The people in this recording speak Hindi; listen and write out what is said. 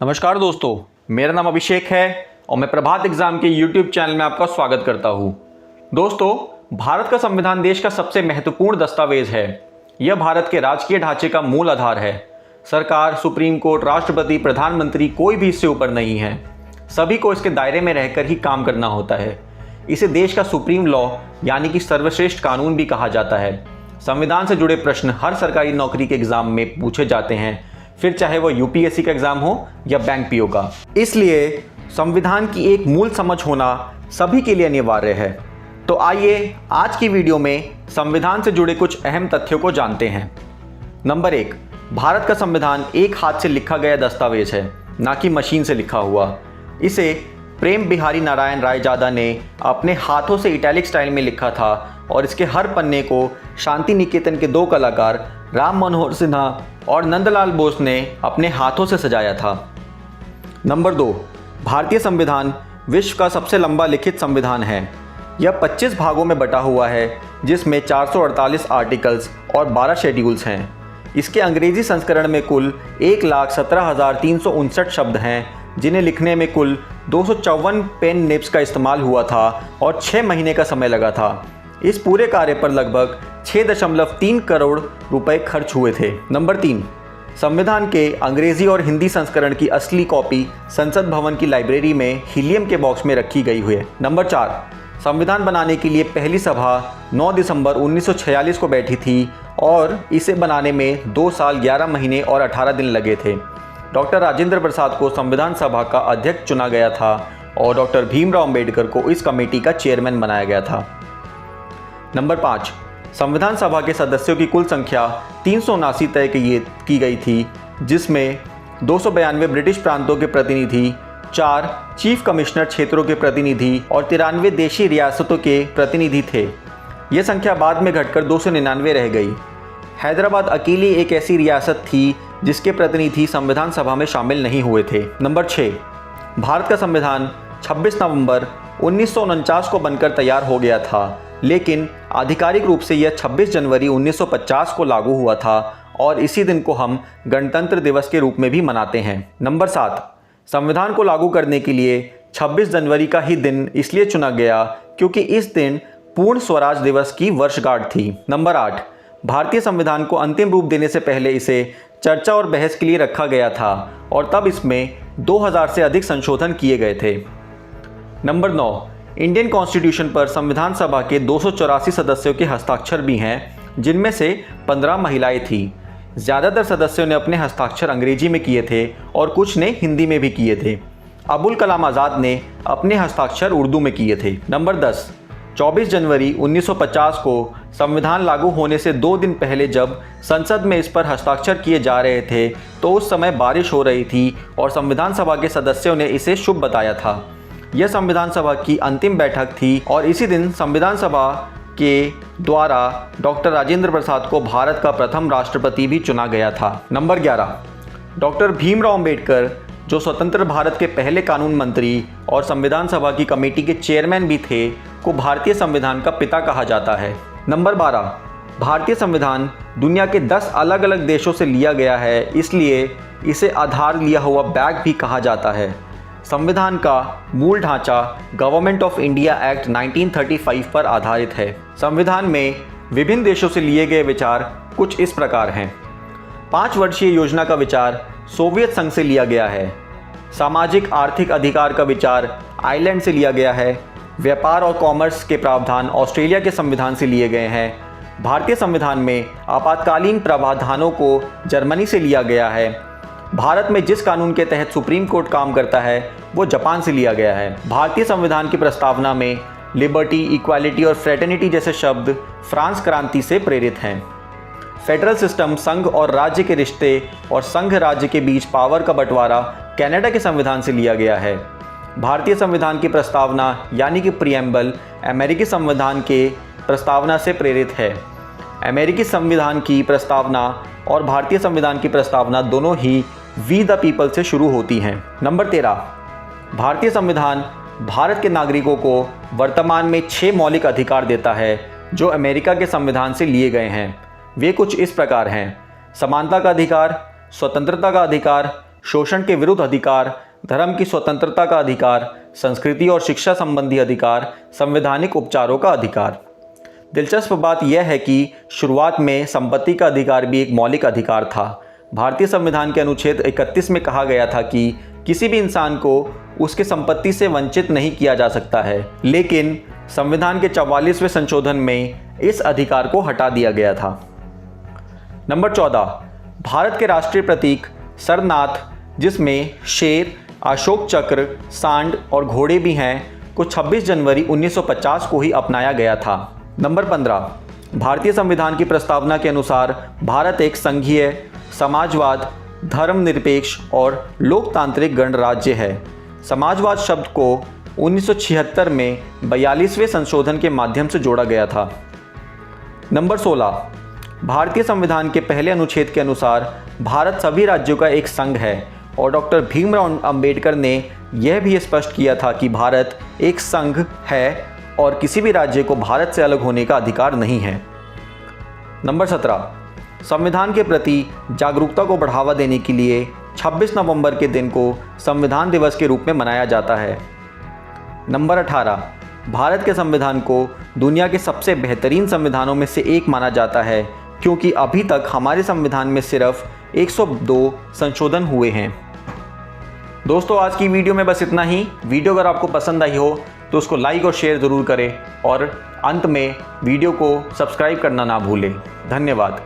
नमस्कार दोस्तों, मेरा नाम अभिषेक है और मैं प्रभात एग्जाम के YouTube चैनल में आपका स्वागत करता हूं। दोस्तों, भारत का संविधान देश का सबसे महत्वपूर्ण दस्तावेज है। यह भारत के राजकीय ढांचे का मूल आधार है। सरकार, सुप्रीम कोर्ट, राष्ट्रपति, प्रधानमंत्री कोई भी इससे ऊपर नहीं है। सभी को इसके दायरे में रहकर ही काम करना होता है। इसे देश का सुप्रीम लॉ यानी कि सर्वश्रेष्ठ कानून भी कहा जाता है। संविधान से जुड़े प्रश्न हर सरकारी नौकरी के एग्जाम में पूछे जाते हैं, फिर चाहे वो यूपीएससी का एग्जाम हो या बैंक पीओ का। इसलिए संविधान की एक मूल समझ होना सभी के लिए अनिवार्य है। तो आइए आज की वीडियो में संविधान से जुड़े कुछ अहम तथ्यों को जानते हैं। नंबर 1, भारत का संविधान एक हाथ से लिखा गया दस्तावेज है, ना कि मशीन से लिखा हुआ। इसे प्रेम बिहारी नारायण रायजादा ने अपने हाथों से इटैलिक स्टाइल में लिखा था और इसके हर पन्ने को शांति निकेतन के 2 कलाकार राम मनोहर सिन्हा और नंदलाल बोस ने अपने हाथों से सजाया था। नंबर 2, भारतीय संविधान विश्व का सबसे लंबा लिखित संविधान है। यह 25 भागों में बटा हुआ है, जिसमें 448 आर्टिकल्स और 12 शेड्यूल्स हैं। इसके अंग्रेजी संस्करण में कुल 1,17,359 शब्द हैं, जिन्हें लिखने में कुल 254 पेन निब्स का इस्तेमाल हुआ था और 6 महीने का समय लगा था। इस पूरे कार्य पर लगभग 6.3 करोड़ रुपए खर्च हुए थे। नंबर 3, संविधान के अंग्रेजी और हिंदी संस्करण की असली कॉपी संसद भवन की लाइब्रेरी में हीलियम के बॉक्स में रखी गई हुई है। नंबर 4, संविधान बनाने के लिए पहली सभा 9 दिसंबर 1946 को बैठी थी और इसे बनाने में 2 साल 11 महीने और 18 दिन लगे थे। डॉक्टर राजेंद्र प्रसाद को संविधान सभा का अध्यक्ष चुना गया था और डॉक्टर भीमराव अंबेडकर को इस कमेटी का चेयरमैन बनाया गया था। नंबर 5, संविधान सभा के सदस्यों की कुल संख्या 379 तय की गई थी, जिसमें 292 ब्रिटिश प्रांतों के प्रतिनिधि, 4 चीफ कमिश्नर क्षेत्रों के प्रतिनिधि और 93 देशी रियासतों के प्रतिनिधि थे। यह संख्या बाद में घटकर 299 रह गई। हैदराबाद अकेली एक ऐसी रियासत थी जिसके प्रतिनिधि संविधान सभा में शामिल नहीं हुए थे। नंबर 6, भारत का संविधान 26 नवंबर 1949 को बनकर तैयार हो गया था, लेकिन आधिकारिक रूप से यह 26 जनवरी 1950 को लागू हुआ था और इसी दिन को हम गणतंत्र दिवस के रूप में भी मनाते हैं। नंबर 7, संविधान को लागू करने के लिए 26 जनवरी का ही दिन इसलिए चुना गया क्योंकि इस दिन पूर्ण स्वराज दिवस की वर्षगांठ थी। नंबर 8, भारतीय संविधान को अंतिम रूप देने से पहले इसे चर्चा और बहस के लिए रखा गया था और तब इसमें 2000 से अधिक संशोधन किए गए थे। नंबर 9, इंडियन कॉन्स्टिट्यूशन पर संविधान सभा के 284 सदस्यों के हस्ताक्षर भी हैं, जिनमें से 15 महिलाएं थीं। ज़्यादातर सदस्यों ने अपने हस्ताक्षर अंग्रेजी में किए थे और कुछ ने हिंदी में भी किए थे। अबुल कलाम आज़ाद ने अपने हस्ताक्षर उर्दू में किए थे। नंबर 10, 24 जनवरी 1950 को संविधान लागू होने से 2 दिन पहले जब संसद में इस पर हस्ताक्षर किए जा रहे थे तो उस समय बारिश हो रही थी और संविधान सभा के सदस्यों ने इसे शुभ बताया था। यह संविधान सभा की अंतिम बैठक थी और इसी दिन संविधान सभा के द्वारा डॉक्टर राजेंद्र प्रसाद को भारत का प्रथम राष्ट्रपति भी चुना गया था। नंबर 11, डॉक्टर भीमराव अंबेडकर, जो स्वतंत्र भारत के पहले कानून मंत्री और संविधान सभा की कमेटी के चेयरमैन भी थे, को भारतीय संविधान का पिता कहा जाता है। नंबर 12, भारतीय संविधान दुनिया के 10 अलग अलग देशों से लिया गया है, इसलिए इसे आधार लिया हुआ बैग भी कहा जाता है। संविधान का मूल ढांचा गवर्नमेंट ऑफ इंडिया एक्ट 1935 पर आधारित है। संविधान में विभिन्न देशों से लिए गए विचार कुछ इस प्रकार हैं। 5 वर्षीय योजना का विचार सोवियत संघ से लिया गया है। सामाजिक आर्थिक अधिकार का विचार आयरलैंड से लिया गया है। व्यापार और कॉमर्स के प्रावधान ऑस्ट्रेलिया के संविधान से लिए गए हैं। भारतीय संविधान में आपातकालीन प्रावधानों को जर्मनी से लिया गया है। भारत में जिस कानून के तहत सुप्रीम कोर्ट काम करता है वो जापान से लिया गया है। भारतीय संविधान की प्रस्तावना में लिबर्टी, इक्वालिटी और फ्रेटर्निटी जैसे शब्द फ्रांस क्रांति से प्रेरित हैं। फेडरल सिस्टम, संघ और राज्य के रिश्ते और संघ राज्य के बीच पावर का बंटवारा कनाडा के संविधान से लिया गया है। भारतीय संविधान की प्रस्तावना यानी कि प्रीएम्बल अमेरिकी संविधान के प्रस्तावना से प्रेरित है। अमेरिकी संविधान की प्रस्तावना और भारतीय संविधान की प्रस्तावना दोनों ही वी द पीपल से शुरू होती हैं। नंबर 13, भारतीय संविधान भारत के नागरिकों को वर्तमान में 6 मौलिक अधिकार देता है जो अमेरिका के संविधान से लिए गए हैं। वे कुछ इस प्रकार हैं: समानता का अधिकार, स्वतंत्रता का अधिकार, शोषण के विरुद्ध अधिकार, धर्म की स्वतंत्रता का अधिकार, संस्कृति और शिक्षा संबंधी अधिकार, संवैधानिक उपचारों का अधिकार। दिलचस्प बात यह है कि शुरुआत में संपत्ति का अधिकार भी एक मौलिक अधिकार था। भारतीय संविधान के अनुच्छेद 31 में कहा गया था कि किसी भी इंसान को उसके संपत्ति से वंचित नहीं किया जा सकता है, लेकिन संविधान के 44वें संशोधन में इस अधिकार को हटा दिया गया था। नंबर 14, भारत के राष्ट्रीय प्रतीक सरनाथ, जिसमें शेर, अशोक चक्र, सांड और घोड़े भी हैं, को 26 जनवरी 1950 को ही अपनाया गया था। नंबर 15, भारतीय संविधान की प्रस्तावना के अनुसार भारत एक संघीय, समाजवाद, धर्मनिरपेक्ष और लोकतांत्रिक गणराज्य है। समाजवाद शब्द को 1976 में 42वें संशोधन के माध्यम से जोड़ा गया था। नंबर 16, भारतीय संविधान के पहले अनुच्छेद के अनुसार भारत सभी राज्यों का एक संघ है और डॉक्टर भीमराव अंबेडकर ने यह भी स्पष्ट किया था कि भारत एक संघ है और किसी भी राज्य को भारत से अलग होने का अधिकार नहीं है। नंबर 17, संविधान के प्रति जागरूकता को बढ़ावा देने के लिए 26 नवंबर के दिन को संविधान दिवस के रूप में मनाया जाता है। नंबर 18, भारत के संविधान को दुनिया के सबसे बेहतरीन संविधानों में से एक माना जाता है, क्योंकि अभी तक हमारे संविधान में सिर्फ 102 संशोधन हुए हैं। दोस्तों, आज की वीडियो में बस इतना ही। वीडियो अगर आपको पसंद आई हो तो उसको लाइक और शेयर ज़रूर करें और अंत में वीडियो को सब्सक्राइब करना ना भूलें। धन्यवाद।